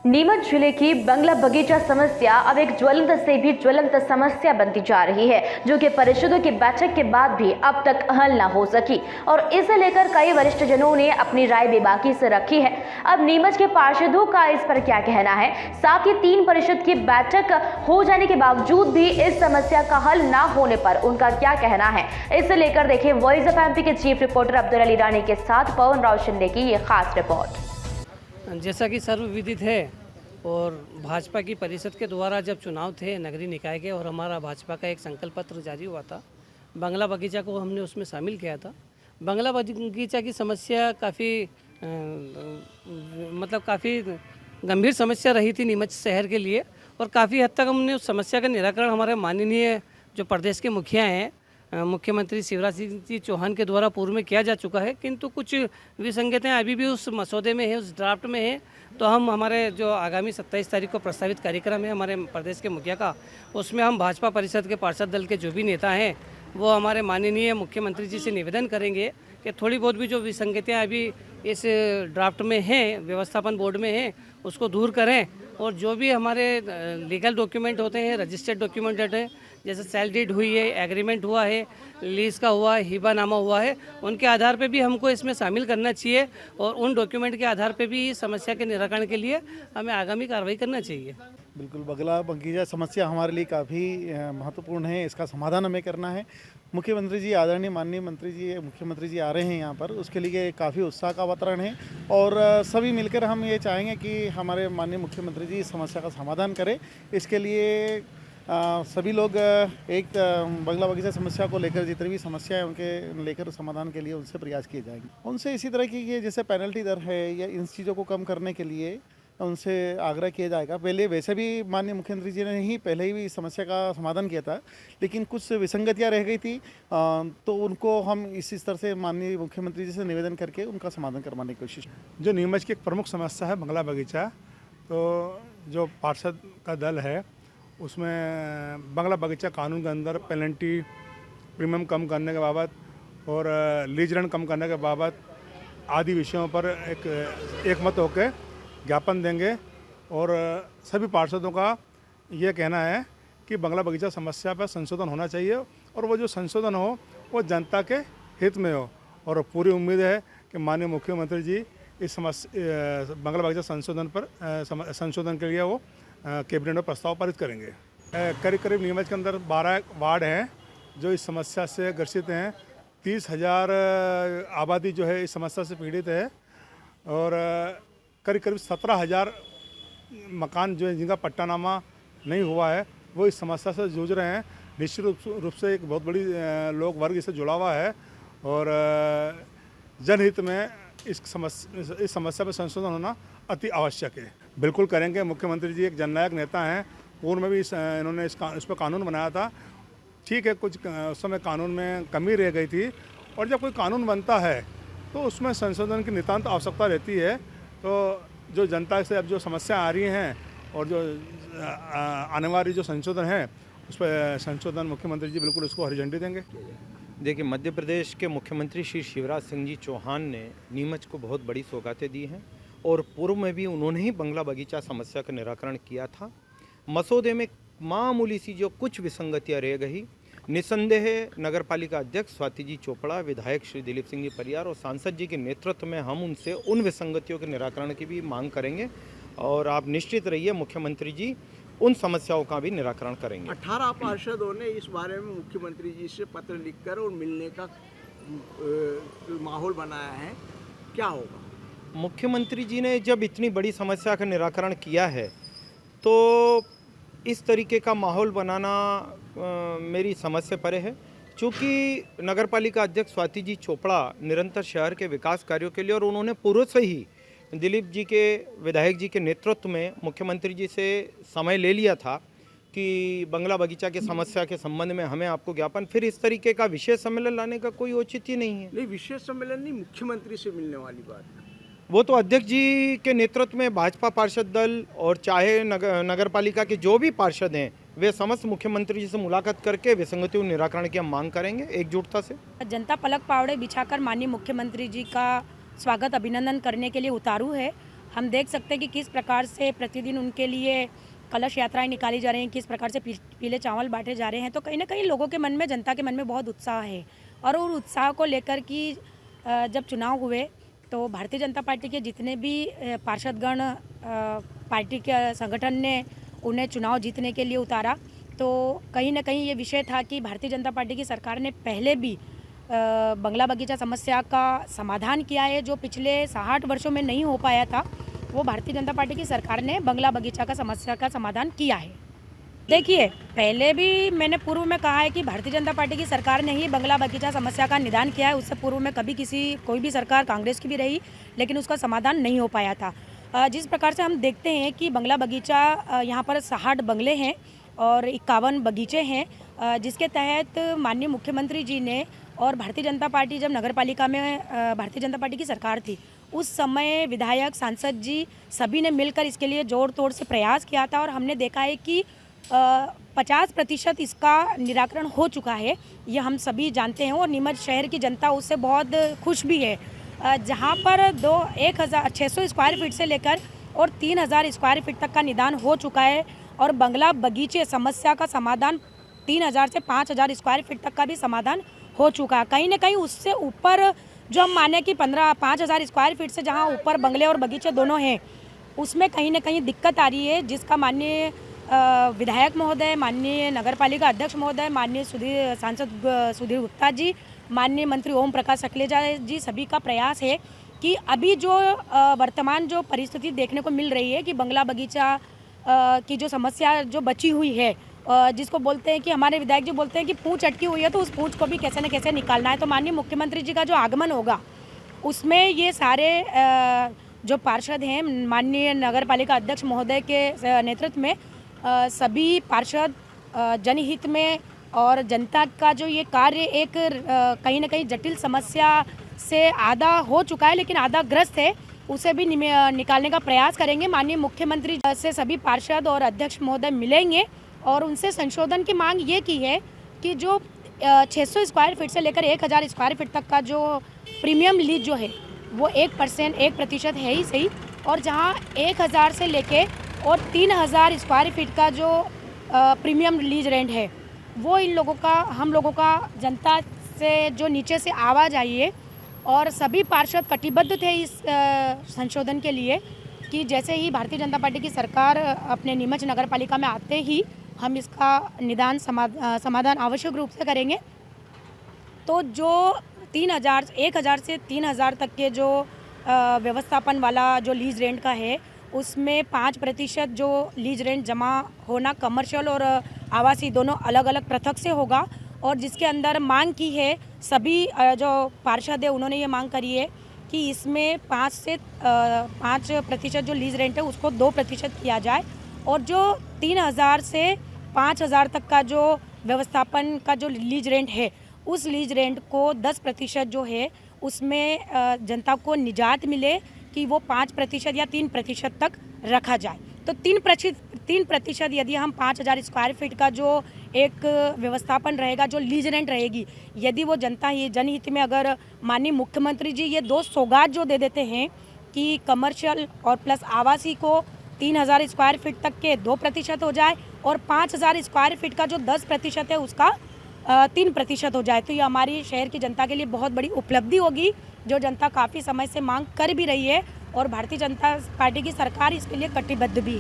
नीमच जिले की बंगला बगीचा समस्या अब एक ज्वलंत से भी ज्वलंत समस्या बनती जा रही है, जो कि परिषदों की बैठक के बाद भी अब तक हल न हो सकी और इसे लेकर कई वरिष्ठ जनों ने अपनी राय बेबाकी से रखी है। अब नीमच के पार्षदों का इस पर क्या कहना है, साथ ही 3 परिषद की बैठक हो जाने के बावजूद भी इस समस्या का हल न होने पर उनका क्या कहना है, इसे लेकर देखें वॉइस ऑफ एमपी के चीफ रिपोर्टर अब्दुल अली रानी के साथ पवन राव शिंदे की ये खास रिपोर्ट। जैसा कि सर्वविदित है और भाजपा की परिषद के द्वारा जब चुनाव थे नगरीय निकाय के और हमारा भाजपा का एक संकल्प पत्र जारी हुआ था, बंगला बगीचा को हमने उसमें शामिल किया था। बंगला बगीचा की समस्या काफ़ी गंभीर समस्या रही थी नीमच शहर के लिए और काफ़ी हद तक हमने उस समस्या का निराकरण हमारे माननीय जो प्रदेश के मुखिया हैं, मुख्यमंत्री शिवराज सिंह जी चौहान के द्वारा पूर्व में किया जा चुका है, किंतु कुछ विसंगतियाँ अभी भी उस मसौदे में है, उस ड्राफ्ट में है। तो हम हमारे जो आगामी 27 तारीख को प्रस्तावित कार्यक्रम है हमारे प्रदेश के मुखिया का, उसमें हम भाजपा परिषद के पार्षद दल के जो भी नेता हैं वो हमारे माननीय मुख्यमंत्री जी से निवेदन करेंगे कि थोड़ी बहुत भी जो विसंगतियाँ अभी इस ड्राफ्ट में हैं, व्यवस्थापन बोर्ड में हैं, उसको दूर करें और जो भी हमारे लीगल डॉक्यूमेंट होते हैं, रजिस्टर्ड डॉक्यूमेंट होते हैं, जैसे सेल डीड हुई है, एग्रीमेंट हुआ है, लीज का हुआ है, हिबानामा हुआ है, उनके आधार पे भी हमको इसमें शामिल करना चाहिए और उन डॉक्यूमेंट के आधार पे भी समस्या के निराकरण के लिए हमें आगामी कार्रवाई करना चाहिए। बिल्कुल, बंगला बगीचा समस्या हमारे लिए काफ़ी महत्वपूर्ण है। इसका समाधान हमें करना है। मुख्यमंत्री जी, आदरणीय माननीय मंत्री जी, मुख्यमंत्री जी आ रहे हैं यहाँ पर, उसके लिए काफ़ी उत्साह का वातावरण है और सभी मिलकर हम ये चाहेंगे कि हमारे माननीय मुख्यमंत्री जी इस समस्या का समाधान करें। इसके लिए सभी लोग एक बंगला बगीचा समस्या को लेकर जितनी भी समस्या है उनके लेकर समाधान के लिए उनसे प्रयास किए जाएंगे। उनसे इसी तरह की जैसे पेनल्टी दर है या इन चीज़ों को कम करने के लिए उनसे आग्रह किया जाएगा। पहले वैसे भी माननीय मुख्यमंत्री जी ने ही पहले ही इस समस्या का समाधान किया था, लेकिन कुछ विसंगतियां रह गई थी, तो उनको हम इसी तरह से माननीय मुख्यमंत्री जी से निवेदन करके उनका समाधान करवाने की कोशिश। जो नीमच की एक प्रमुख समस्या है बंगला बगीचा, तो जो पार्षद का दल है उसमें बंगला बगीचा कानून के अंदर पेनल्टी प्रीमियम कम करने के बाबत और लीज ऋण कम करने के बाबत आदि विषयों पर एक मत होकर ज्ञापन देंगे और सभी पार्षदों का ये कहना है कि बंगला बगीचा समस्या पर संशोधन होना चाहिए और वो जो संशोधन हो वो जनता के हित में हो और पूरी उम्मीद है कि माननीय मुख्यमंत्री जी इस बंगला बगीचा संशोधन के लिए वो कैबिनेट में प्रस्ताव पारित करेंगे। करीब नीमच के अंदर 12 वार्ड हैं जो इस समस्या से ग्रसित हैं। 30,000 आबादी जो है इस समस्या से पीड़ित है और करीब 17,000 मकान जो है जिनका पट्टानामा नहीं हुआ है वो इस समस्या से जूझ रहे हैं। निश्चित रूप से एक बहुत बड़ी लोग वर्ग इससे जुड़ा हुआ है और जनहित में इस समस्या पर संशोधन होना अति आवश्यक है। बिल्कुल करेंगे। मुख्यमंत्री जी एक जननायक नेता हैं, पूर्व में भी इन्होंने इस पर कानून बनाया था। ठीक है, कुछ उस समय कानून में कमी रह गई थी और जब कोई कानून बनता है तो उसमें संशोधन की नितांत आवश्यकता रहती है। तो जो जनता से अब जो समस्या आ रही हैं और जो आने वाली जो संशोधन है उस पर संशोधन मुख्यमंत्री जी बिल्कुल उसको हरी झंडी देंगे। देखिए, मध्य प्रदेश के मुख्यमंत्री श्री शिवराज सिंह जी चौहान ने नीमच को बहुत बड़ी सौगातें दी हैं और पूर्व में भी उन्होंने ही बंगला बगीचा समस्या का निराकरण किया था। मसौदे में मामूली सी जो कुछ विसंगतियाँ रह गई, निसंदेह नगर पालिका अध्यक्ष स्वाति जी चोपड़ा, विधायक श्री दिलीप सिंह जी परियार और सांसद जी के नेतृत्व में हम उनसे उन विसंगतियों के निराकरण की भी मांग करेंगे और आप निश्चित रहिए मुख्यमंत्री जी उन समस्याओं का भी निराकरण करेंगे। 18 पार्षदों ने इस बारे में मुख्यमंत्री जी से पत्र लिखकर और मिलने का माहौल बनाया है, क्या होगा? मुख्यमंत्री जी ने जब इतनी बड़ी समस्या का निराकरण किया है तो इस तरीके का माहौल बनाना मेरी समझ से परे है। चूँकि नगरपालिका अध्यक्ष स्वाति जी चोपड़ा निरंतर शहर के विकास कार्यों के लिए और उन्होंने पूर्व से ही दिलीप जी के विधायक जी के नेतृत्व में मुख्यमंत्री जी से समय ले लिया था कि बंगला बगीचा की समस्या के संबंध में हमें आपको ज्ञापन, फिर इस तरीके का विशेष सम्मेलन लाने का कोई औचित्य नहीं है। नहीं, विशेष सम्मेलन नहीं, मुख्यमंत्री से मिलने वाली बात है। वो तो अध्यक्ष जी के नेतृत्व में भाजपा पार्षद दल और चाहे नगर पालिका के जो भी पार्षद हैं वे समस्त मुख्यमंत्री जी से मुलाकात करके विसंगतियों निराकरण की हम मांग करेंगे एकजुटता से। जनता पलक पावड़े बिछाकर माननीय मुख्यमंत्री जी का स्वागत अभिनंदन करने के लिए उतारू है हम देख सकते हैं कि किस प्रकार से प्रतिदिन उनके लिए कलश यात्राएं निकाली जा रही हैं, किस प्रकार से पीले चावल बांटे जा रहे हैं। तो कहीं ना कहीं लोगों के मन में, जनता के मन में बहुत उत्साह है और उस उत्साह को लेकर कि जब चुनाव हुए तो भारतीय जनता पार्टी के जितने भी पार्षदगण पार्टी के संगठन ने उन्हें चुनाव जीतने के लिए उतारा, तो कहीं ना कहीं ये विषय था कि भारतीय जनता पार्टी की सरकार ने पहले भी बंगला बगीचा समस्या का समाधान किया है, जो पिछले 60 वर्षों में नहीं हो पाया था। वो भारतीय जनता पार्टी की सरकार ने बंगला बगीचा का समस्या का समाधान किया है। देखिए, पहले भी मैंने पूर्व में कहा है कि भारतीय जनता पार्टी की सरकार ने ही बंगला बगीचा समस्या का निदान किया है। उससे पूर्व में कभी कोई भी सरकार कांग्रेस की भी रही, लेकिन उसका समाधान नहीं हो पाया था। जिस प्रकार से हम देखते हैं कि बंगला बगीचा, यहाँ पर 60 बंगले हैं और 51 बगीचे हैं, जिसके तहत माननीय मुख्यमंत्री जी ने और भारतीय जनता पार्टी, जब नगर पालिका में भारतीय जनता पार्टी की सरकार थी, उस समय विधायक, सांसद जी सभी ने मिलकर इसके लिए जोड़ तोड़ से प्रयास किया था और हमने देखा है कि 50% इसका निराकरण हो चुका है। ये हम सभी जानते हैं और नीमच शहर की जनता उससे बहुत खुश भी है। जहाँ पर 1600 स्क्वायर फीट से लेकर और 3000 स्क्वायर फीट तक का निदान हो चुका है और बंगला बगीचे समस्या का समाधान 3000 से 5000 स्क्वायर फीट तक का भी समाधान हो चुका है। कहीं ना कहीं उससे ऊपर जो हम माने कि 5000 स्क्वायर फीट से जहाँ ऊपर बंगले और बगीचे दोनों हैं, उसमें कहीं ना कहीं दिक्कत आ रही है, जिसका माननीय विधायक महोदय, माननीय नगर पालिका अध्यक्ष महोदय, माननीय सांसद सुधीर गुप्ता जी, माननीय मंत्री ओम प्रकाश सकलेजा जी, सभी का प्रयास है कि अभी जो वर्तमान जो परिस्थिति देखने को मिल रही है कि बंगला बगीचा की जो समस्या जो बची हुई है, जिसको बोलते हैं कि हमारे विधायक जी बोलते हैं कि पूंछ अटकी हुई है, तो उस पूंछ को भी कैसे न कैसे निकालना है। तो माननीय मुख्यमंत्री जी का जो आगमन होगा, उसमें ये सारे जो पार्षद हैं, माननीय नगर पालिका अध्यक्ष महोदय के नेतृत्व में सभी पार्षद जनहित में और जनता का जो ये कार्य एक कहीं ना कहीं जटिल समस्या से आधा हो चुका है, लेकिन आधा ग्रस्त है, उसे भी निकालने का प्रयास करेंगे। माननीय मुख्यमंत्री से सभी पार्षद और अध्यक्ष महोदय मिलेंगे और उनसे संशोधन की मांग ये की है कि जो 600 स्क्वायर फीट से लेकर 1000 स्क्वायर फीट तक का जो प्रीमियम लीज जो है वो 1% है ही सही, और जहां 1000 से लेके और 3000 स्क्वायर फीट का जो प्रीमियम लीज रेंट है, वो इन लोगों का, हम लोगों का, जनता से जो नीचे से आवाज़ आई है और सभी पार्षद कटिबद्ध थे इस संशोधन के लिए कि जैसे ही भारतीय जनता पार्टी की सरकार अपने नीमच नगर पालिका में आते ही हम इसका निदान समाधान आवश्यक रूप से करेंगे। तो जो 1000 से 3000 तक के जो व्यवस्थापन वाला जो लीज रेंट का है, उसमें 5% जो लीज रेंट जमा होना कमर्शियल और आवासीय दोनों अलग अलग पृथक से होगा, और जिसके अंदर मांग की है, सभी जो पार्षद है उन्होंने ये मांग करी है कि इसमें 5% जो लीज रेंट है उसको 2% किया जाए, और जो 3000 से 5000 तक का जो व्यवस्थापन का जो लीज रेंट है, उस लीज रेंट को 10% जो है उसमें जनता को निजात मिले कि वो 5% या 3% तक रखा जाए। तो 3% यदि हम 5000 स्क्वायर फीट का जो एक व्यवस्थापन रहेगा, जो लीज रेंट रहेगी, यदि वो जनहित में अगर माननीय मुख्यमंत्री जी ये 2 सौगात जो दे देते हैं कि कमर्शियल और प्लस आवासीय को 3000 स्क्वायर फीट तक के 2% हो जाए और 5000 स्क्वायर फीट का जो 10% है उसका 3% हो जाए, तो ये हमारी शहर की जनता के लिए बहुत बड़ी उपलब्धि होगी, जो जनता काफ़ी समय से मांग कर भी रही है और भारतीय जनता पार्टी की सरकार इसके लिए कटिबद्ध भी है।